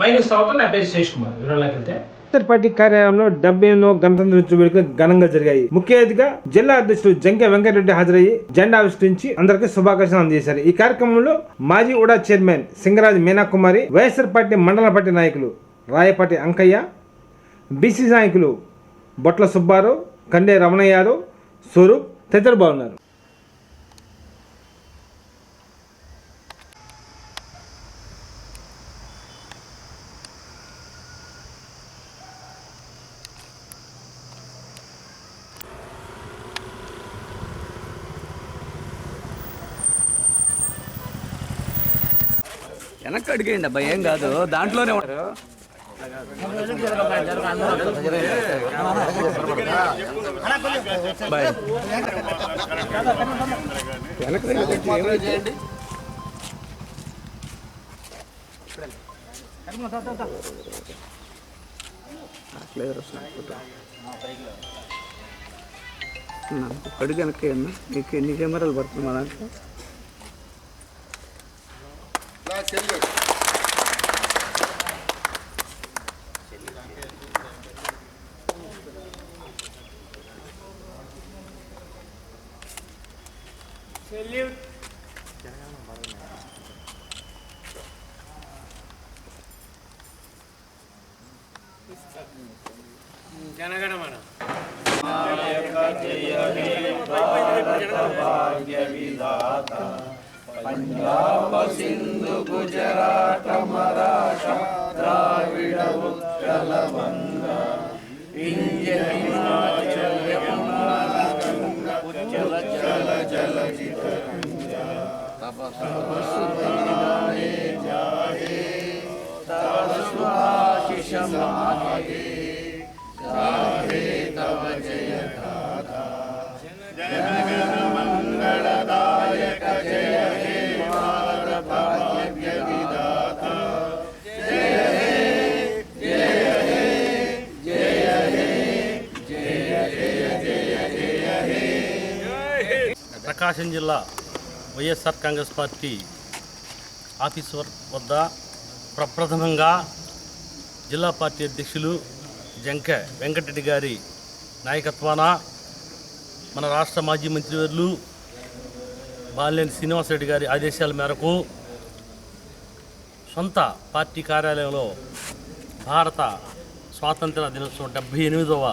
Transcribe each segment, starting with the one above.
Minus తర్వాత నా పేరు శేష్ కుమార్. వివరాలకు వెళ్తే పార్టీ కార్యాలయంలో 70వ గణతంత్ర దినోత్సవ వేడుకలు ఘనంగా జరిగాయి. ముఖ్య అతిథిగా జిల్లా అధ్యక్షుడు జంకే వెంకటరెడ్డి హాజరయ్యి జెండా ఆవిష్కరించి అందరికీ శుభాకాంక్షలు అందజేశారు. ఈ కార్యక్రమంలో మాజీ ఉడా చైర్మన్ సింగరాజు మీనాకుమారి, వైఎస్ఆర్ పార్టీ మండల పార్టీ నాయకులు రాయపాటి అంకయ్య, బీసీ నాయకులు బొట్ల సుబ్బారావు, కండే రమణయ్య యాదవ్, స్వరూప్ తదితరులు బాగున్నారు. వెనక్కి అడిగేయండి అబ్బాయి, ఏం కాదు, దాంట్లోనే ఉంటారు. అడుగు వెనక్కి అన్నా, మీకు ఎన్ని కెమెరాలు పడుతుంది మా దాంట్లో? జనగణమన పంజాబ సింధు గుజరాట మరాఠా ద్రావిడ ఉత్కల వంగ వింధ్య హిమాచల యమునా గంగా ఉజ్జల జలజిత తప సుధానే జాహే తవ సుభాషిష మాగే గాహే తవ జయ గాథా జనగణ మంగళదాయక జయ హే భారత భాగ్య విధాత జయ హే జయ హే జయ హే జయ జయ జయ జయ హే. ప్రకాశం జిల్లా వైఎస్ఆర్ కాంగ్రెస్ పార్టీ ఆఫీస్ వద్ద ప్రప్రథమంగా జిల్లా పార్టీ అధ్యక్షులు జంకే వెంకటరెడ్డి గారి నాయకత్వాన మన రాష్ట్ర మాజీ మంత్రివర్యులు బాలినేని శ్రీనివాసరెడ్డి గారి ఆదేశాల మేరకు సొంత పార్టీ కార్యాలయంలో భారత స్వాతంత్ర దినోత్సవం 78వ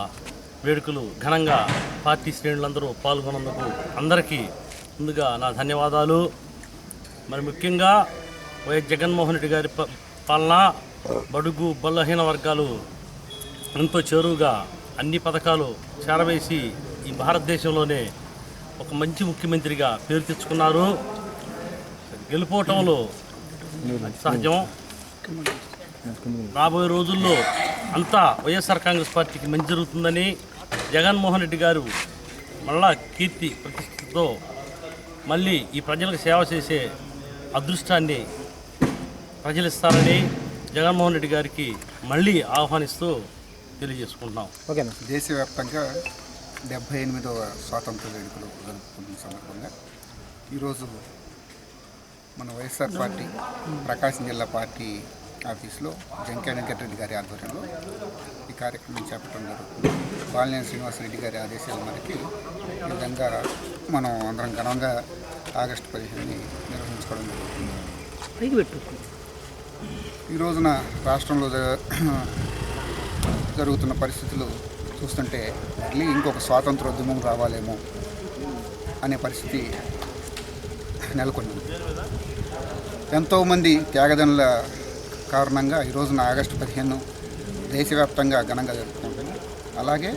వేడుకలు ఘనంగా పార్టీ శ్రేణులందరూ పాల్గొన్నందుకు అందరికీ ముందుగా నా ధన్యవాదాలు. మరి ముఖ్యంగా వైఎస్ జగన్మోహన్ రెడ్డి గారి పాలన బడుగు బలహీన వర్గాలు ఎంతో చేరువుగా అన్ని పథకాలు చేరవేసి ఈ భారతదేశంలోనే ఒక మంచి ముఖ్యమంత్రిగా పేరు తెచ్చుకున్నారు. గెలుపోవటంలో సహజం. రాబోయే రోజుల్లో అంతా వైఎస్ఆర్ కాంగ్రెస్ పార్టీకి మంచి జరుగుతుందని, జగన్మోహన్ రెడ్డి గారు మళ్ళా కీర్తి ప్రతిష్టతో మళ్ళీ ఈ ప్రజలకు సేవ చేసే అదృష్టాన్ని ప్రజలు ఇస్తారని జగన్మోహన్ రెడ్డి గారికి మళ్ళీ ఆహ్వానిస్తూ తెలియజేసుకుంటున్నాం. ఓకేనా. దేశవ్యాప్తంగా 78వ స్వాతంత్ర వేడుకలు జరుపుకున్న సందర్భంగా ఈరోజు మన వైఎస్ఆర్ పార్టీ ప్రకాశం జిల్లా పార్టీ ఆఫీస్లో జంకే వెంకటరెడ్డి గారి ఆధ్వర్యంలో ఈ కార్యక్రమం చేపట్టడం జరుగుతుంది. బాలినేని శ్రీనివాసరెడ్డి గారి ఆదేశాల మేరకు ఈ విధంగా మనం అందరం ఘనంగా ఆగస్టు 15ని నిర్వహించుకోవడం జరుగుతుంది. ఈ రోజున రాష్ట్రంలో జరుగుతున్న పరిస్థితులు చూస్తుంటే మళ్ళీ ఇంకొక స్వాతంత్రోద్యమం రావాలేమో అనే పరిస్థితి నెలకొంది. ఎంతోమంది త్యాగదనుల కారణంగా ఈ రోజున ఆగస్టు 15 దేశవ్యాప్తంగా ఘనంగా జరుపుకుంటుంది. అలాగే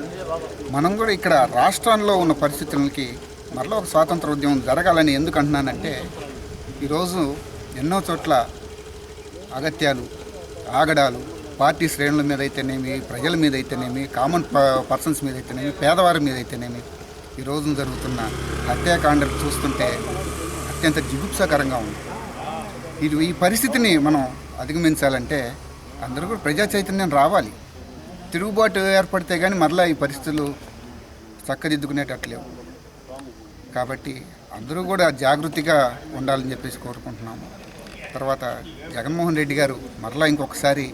మనం కూడా ఇక్కడ రాష్ట్రంలో ఉన్న పరిస్థితులకి మరలా ఒక స్వాతంత్ర ఉద్యమం జరగాలని ఎందుకు అంటున్నానంటే, ఈరోజు ఎన్నో చోట్ల అగత్యాలు, ఆగడాలు పార్టీ శ్రేణుల మీద అయితేనేమి, ప్రజల మీద అయితేనేమి, కామన్ పర్సన్స్ మీద అయితేనేమి, పేదవారి మీద అయితేనేమి ఈ రోజున జరుగుతున్న హత్యాకాండలు చూస్తుంటే అత్యంత జిగుప్సాకరంగా ఉంది. ఈ పరిస్థితిని మనం అధిగమించాలంటే అందరూ కూడా ప్రజా చైతన్యం రావాలి. తిరుగుబాటు ఏర్పడితే కానీ మరలా ఈ పరిస్థితులు చక్కదిద్దుకునేటట్లేవు. కాబట్టి అందరూ కూడా జాగృతిగా ఉండాలని చెప్పేసి కోరుకుంటున్నాము. తర్వాత జగన్మోహన్ రెడ్డి గారు మరలా ఇంకొకసారి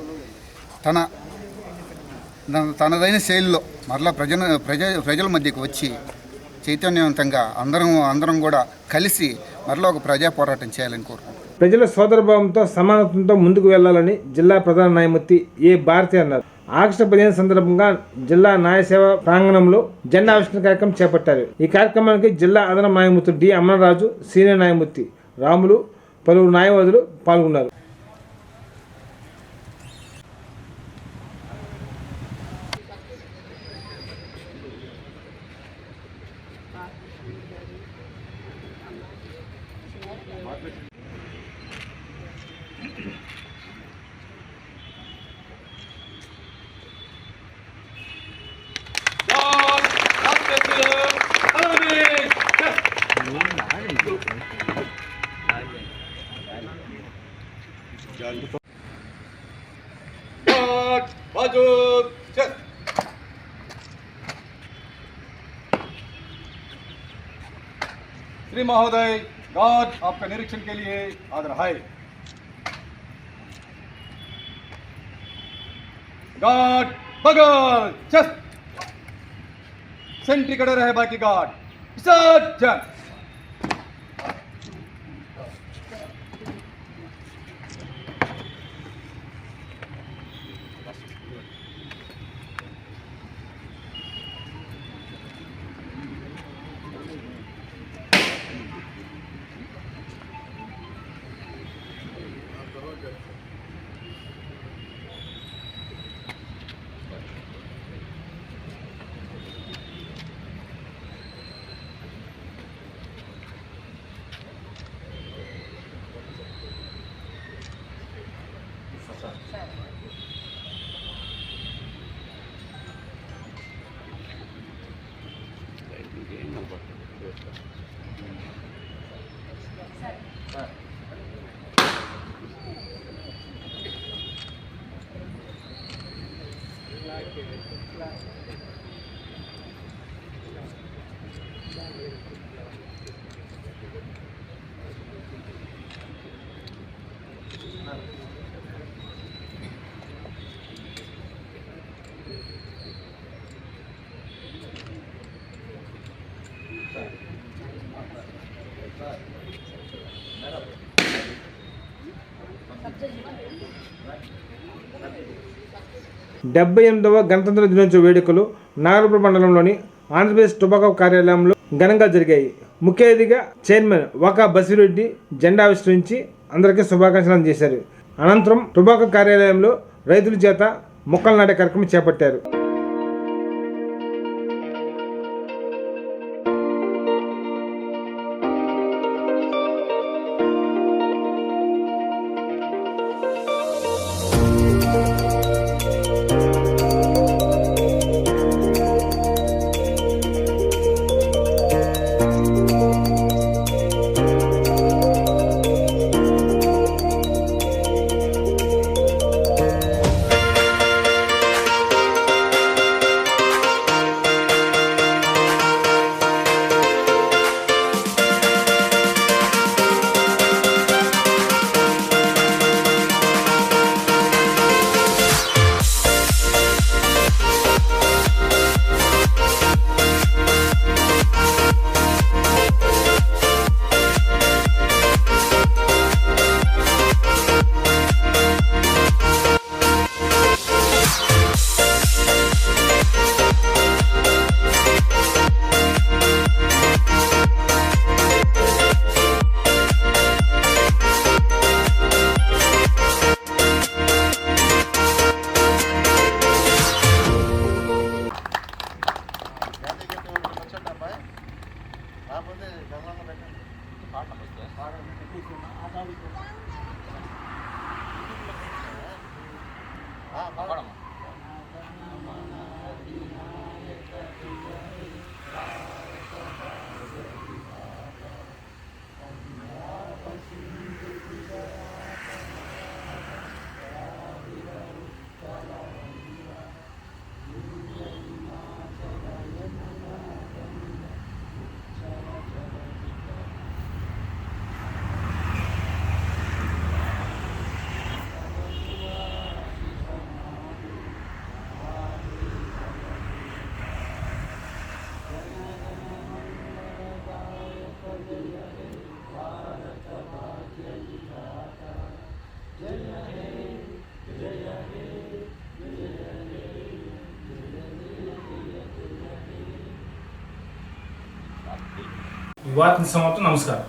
తనదైన శైలిలో మరలా ప్రజల మధ్యకు వచ్చి చైతన్యవంతంగా అందరం కూడా కలిసి మరలా ఒక ప్రజా పోరాటం చేయాలని కోరుకుంటున్నాం. ప్రజల సోదరభావంతో సమానత్వంతో ముందుకు వెళ్లాలని జిల్లా ప్రధాన న్యాయమూర్తి ఏ భారతి అన్నారు. ఆగస్టు 15 సందర్భంగా జిల్లా న్యాయసేవ ప్రాంగణంలో జెండా ఆవిష్కరణ కార్యక్రమం చేపట్టారు. ఈ కార్యక్రమానికి జిల్లా అదనపు న్యాయమూర్తి డి అమరరాజు, సీనియర్ న్యాయమూర్తి రాములు, పలువురు న్యాయవాదులు పాల్గొన్నారు. श्री महोदय, गार्ड आपका निरीक्षण के लिए आदर है। गार्ड बगल चेस्ट सेंट्री खड़े रहे, बाकी गार्ड सज्जन। డెబ్బై 78వ గణతంత్ర దినోత్సవ వేడుకలు నాగరపుర మండలంలోని ఆంధ్రప్రదేశ్ టొబాకో కార్యాలయంలో ఘనంగా జరిగాయి. ముఖ్య అతిథిగా చైర్మన్ వాకా బసిరెడ్డి జెండా ఆవిష్కరించి అందరికీ శుభాకాంక్షలు అందజేశారు. అనంతరం టొబాకో కార్యాలయంలో రైతుల చేత మొక్కలు నాటే కార్యక్రమం చేపట్టారు. ఈ వార్తను సమాప్తం. నమస్కారం.